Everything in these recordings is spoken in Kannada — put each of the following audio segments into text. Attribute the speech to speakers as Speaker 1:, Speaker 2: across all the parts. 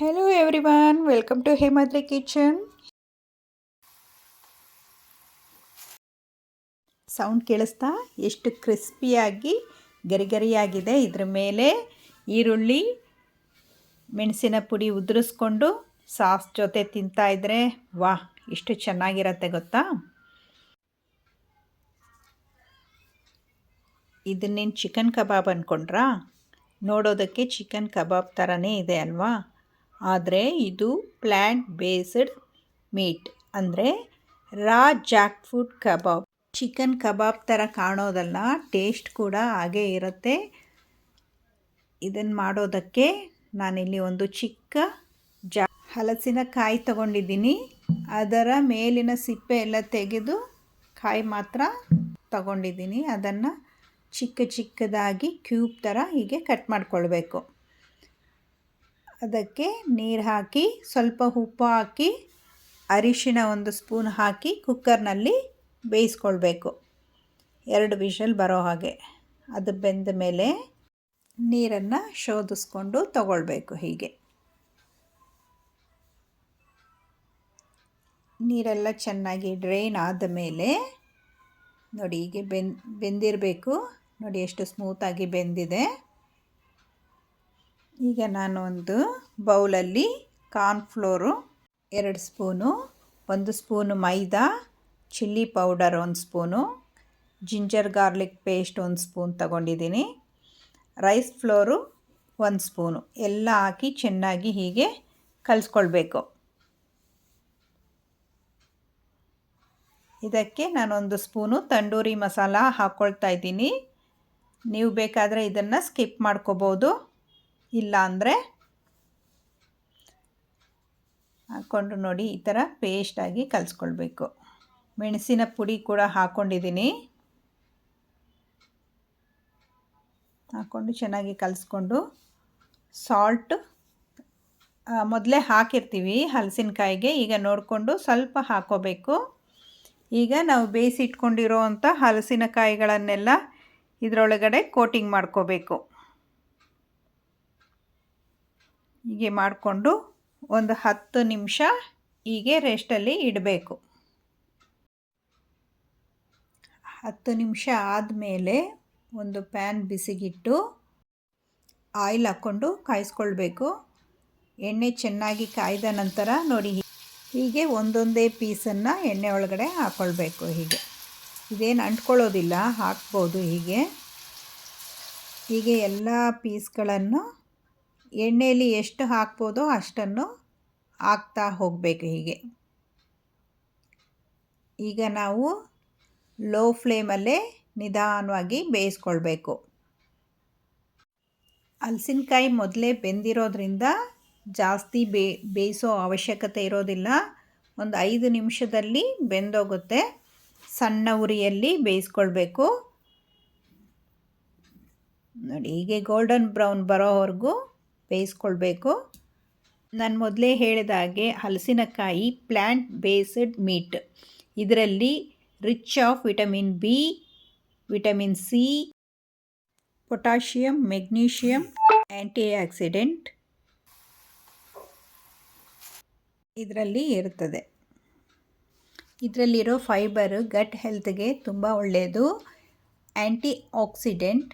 Speaker 1: Hello everyone, welcome to Hemadri Kitchen. Sound ಕೇಳಿಸ್ತಾ ಎಷ್ಟು ಕ್ರಿಸ್ಪಿಯಾಗಿ ಗರಿಗರಿಯಾಗಿದೆ. ಇದ್ರ ಮೇಲೆ ಈರುಳ್ಳಿ ಮೆಣಸಿನ ಪುಡಿ ಉದುರಿಸ್ಕೊಂಡು ಸಾಸ್ ಜೊತೆ ತಿಂತಾ ಇದ್ರೆ ವಾಹ್ ಎಷ್ಟು ಚೆನ್ನಾಗಿರುತ್ತೆ ಗೊತ್ತಾ. ಇದನ್ನೇನು ಚಿಕನ್ ಕಬಾಬ್ ಅಂದ್ಕೊಂಡ್ರಾ? ನೋಡೋದಕ್ಕೆ ಚಿಕನ್ ಕಬಾಬ್ ಥರನೇ ಇದೆ ಅಲ್ವಾ, ಆದರೆ ಇದು ಪ್ಲ್ಯಾಂಟ್ ಬೇಸ್ಡ್ ಮೀಟ್ ಅಂದರೆ ರಾ ಜಾಕ್ ಫ್ರೂಟ್ ಕಬಾಬ್. ಚಿಕನ್ ಕಬಾಬ್ ಥರ ಕಾಣೋದಲ್ಲ, ಟೇಸ್ಟ್ ಕೂಡ ಹಾಗೇ ಇರುತ್ತೆ. ಇದನ್ನು ಮಾಡೋದಕ್ಕೆ ನಾನಿಲ್ಲಿ ಒಂದು ಚಿಕ್ಕ ಹಲಸಿನಕಾಯಿ ತಗೊಂಡಿದ್ದೀನಿ. ಅದರ ಮೇಲಿನ ಸಿಪ್ಪೆ ಎಲ್ಲ ತೆಗೆದು ಕಾಯಿ ಮಾತ್ರ ತಗೊಂಡಿದ್ದೀನಿ. ಅದನ್ನು ಚಿಕ್ಕ ಚಿಕ್ಕದಾಗಿ ಕ್ಯೂಬ್ ಥರ ಹೀಗೆ ಕಟ್ ಮಾಡಿಕೊಳ್ಬೇಕು. ಅದಕ್ಕೆ ನೀರು ಹಾಕಿ ಸ್ವಲ್ಪ ಉಪ್ಪು ಹಾಕಿ ಅರಿಶಿಣ 1 ಸ್ಪೂನ್ ಹಾಕಿ ಕುಕ್ಕರ್ನಲ್ಲಿ ಬೇಯಿಸ್ಕೊಳ್ಬೇಕು, 2 ವಿಷಲ್ ಬರೋ ಹಾಗೆ. ಅದು ಬೆಂದ ಮೇಲೆ ನೀರನ್ನು ಶೋಧಿಸ್ಕೊಂಡು ತಗೊಳ್ಬೇಕು. ಹೀಗೆ ನೀರೆಲ್ಲ ಚೆನ್ನಾಗಿ ಡ್ರೈನ್ ಆದ ಮೇಲೆ ನೋಡಿ, ಹೀಗೆ ಬೆಂದಿರಬೇಕು. ನೋಡಿ ಎಷ್ಟು ಸ್ಮೂತಾಗಿ ಬೆಂದಿದೆ. ಈಗ ನಾನು ಒಂದು ಬೌಲಲ್ಲಿ cornflour 2 spoon, 1 spoon maida, chilli powder 1 spoon, ginger garlic paste 1 spoon ತಗೊಂಡಿದ್ದೀನಿ, ರೈಸ್ ಫ್ಲೋರು 1 ಸ್ಪೂನು ಎಲ್ಲ ಹಾಕಿ ಚೆನ್ನಾಗಿ ಹೀಗೆ ಕಲಿಸ್ಕೊಳ್ಬೇಕು. ಇದಕ್ಕೆ ನಾನು 1 ಸ್ಪೂನು ತಂದೂರಿ ಮಸಾಲ ಹಾಕ್ಕೊಳ್ತಾ ಇದ್ದೀನಿ. ನೀವು ಬೇಕಾದರೆ ಇದನ್ನು ಸ್ಕಿಪ್ ಮಾಡ್ಕೋಬೋದು, ಇಲ್ಲ ಅಂದರೆ ಹಾಕ್ಕೊಂಡು ನೋಡಿ ಈ ಥರ ಪೇಸ್ಟಾಗಿ ಕಲಿಸ್ಕೊಳ್ಬೇಕು. ಮೆಣಸಿನ ಪುಡಿ ಕೂಡ ಹಾಕ್ಕೊಂಡಿದ್ದೀನಿ. ಹಾಕ್ಕೊಂಡು ಚೆನ್ನಾಗಿ ಕಲಿಸ್ಕೊಂಡು ಸಾಲ್ಟ್ ಮೊದಲೇ ಹಾಕಿರ್ತೀವಿ ಹಲಸಿನಕಾಯಿಗೆ, ಈಗ ನೋಡಿಕೊಂಡು ಸ್ವಲ್ಪ ಹಾಕ್ಕೋಬೇಕು. ಈಗ ನಾವು ಬೇಯಿಸಿಟ್ಕೊಂಡಿರೋ ಅಂಥ ಹಲಸಿನಕಾಯಿಗಳನ್ನೆಲ್ಲ ಇದರೊಳಗಡೆ ಕೋಟಿಂಗ್ ಮಾಡ್ಕೋಬೇಕು. ಹೀಗೆ ಮಾಡಿಕೊಂಡು ಒಂದು 10 ನಿಮಿಷ ಹೀಗೆ ರೆಸ್ಟಲ್ಲಿ ಇಡಬೇಕು. 10 ನಿಮಿಷ ಆದಮೇಲೆ ಒಂದು ಪ್ಯಾನ್ ಬಿಸಿಗಿಟ್ಟು ಆಯಿಲ್ ಹಾಕ್ಕೊಂಡು ಕಾಯಿಸ್ಕೊಳ್ಬೇಕು. ಎಣ್ಣೆ ಚೆನ್ನಾಗಿ ಕಾಯ್ದ ನಂತರ ನೋಡಿ ಹೀಗೆ ಒಂದೊಂದೇ ಪೀಸನ್ನು ಎಣ್ಣೆ ಒಳಗಡೆ ಹಾಕ್ಕೊಳ್ಬೇಕು. ಹೀಗೆ ಇದೇನು ಅಂಟ್ಕೊಳ್ಳೋದಿಲ್ಲ, ಹಾಕ್ಬೋದು. ಹೀಗೆ ಎಲ್ಲ ಪೀಸ್ಗಳನ್ನು ಎಣ್ಣೆಯಲ್ಲಿ ಎಷ್ಟು ಹಾಕ್ಬೋದೋ ಅಷ್ಟನ್ನು ಹಾಕ್ತಾ ಹೋಗಬೇಕು. ಈಗ ನಾವು ಲೋ ಫ್ಲೇಮಲ್ಲೇ ನಿಧಾನವಾಗಿ ಬೇಯಿಸ್ಕೊಳ್ಬೇಕು. ಹಲಸಿನಕಾಯಿ ಮೊದಲೇ ಬೆಂದಿರೋದ್ರಿಂದ ಜಾಸ್ತಿ ಬೇಯಿಸೋ ಅವಶ್ಯಕತೆ ಇರೋದಿಲ್ಲ. ಒಂದು 5 ನಿಮಿಷದಲ್ಲಿ ಬೆಂದೋಗುತ್ತೆ. ಸಣ್ಣ ಉರಿಯಲ್ಲಿ ಬೇಯಿಸ್ಕೊಳ್ಬೇಕು. ನೋಡಿ ಹೀಗೆ ಗೋಲ್ಡನ್ ಬ್ರೌನ್ ಬರೋವರೆಗೂ ಬೇಯಿಸ್ಕೊಳ್ಬೇಕು. ನಾನು ಮೊದಲೇ ಹೇಳಿದ ಹಾಗೆ ಹಲಸಿನಕಾಯಿ ಪ್ಲ್ಯಾಂಟ್ ಬೇಸ್ಡ್ ಮೀಟ್. ಇದರಲ್ಲಿ rich of vitamin B, vitamin C, potassium, magnesium, anti accident ಇದರಲ್ಲಿ ಇರುತ್ತದೆ. ಇದರಲ್ಲಿರೋ ಫೈಬರ್ ಗಟ್ ಹೆಲ್ತ್ಗೆ ತುಂಬ ಒಳ್ಳೆಯದು. ಆ್ಯಂಟಿ ಆಕ್ಸಿಡೆಂಟ್,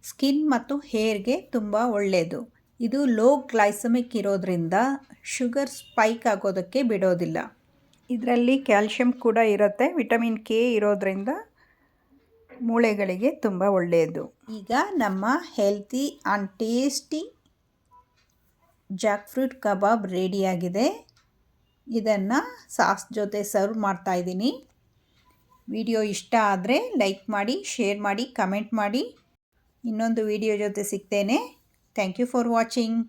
Speaker 1: ಸ್ಕಿನ್ ಮತ್ತು ಹೇರ್ಗೆ ತುಂಬ ಒಳ್ಳೆಯದು. ಇದು ಲೋ ಗ್ಲೈಸಮಿಕ್ ಇರೋದ್ರಿಂದ ಶುಗರ್ ಸ್ಪೈಕ್ ಆಗೋದಕ್ಕೆ ಬಿಡೋದಿಲ್ಲ. ಇದರಲ್ಲಿ ಕ್ಯಾಲ್ಶಿಯಂ ಕೂಡ ಇರುತ್ತೆ. ವಿಟಮಿನ್ ಕೆ ಇರೋದ್ರಿಂದ ಮೂಳೆಗಳಿಗೆ ತುಂಬ ಒಳ್ಳೆಯದು. ಈಗ ನಮ್ಮ healthy and tasty jackfruit kebab ರೆಡಿಯಾಗಿದೆ. ಇದನ್ನು ಸಾಸ್ ಜೊತೆ ಸರ್ವ್ ಮಾಡ್ತಾಯಿದ್ದೀನಿ. ವಿಡಿಯೋ ಇಷ್ಟ ಆದರೆ ಲೈಕ್ ಮಾಡಿ, ಶೇರ್ ಮಾಡಿ, ಕಮೆಂಟ್ ಮಾಡಿ. ಇನ್ನೊಂದು ವಿಡಿಯೋ ಜೊತೆ ಸಿಗ್ತೇನೆ. Thank you for watching.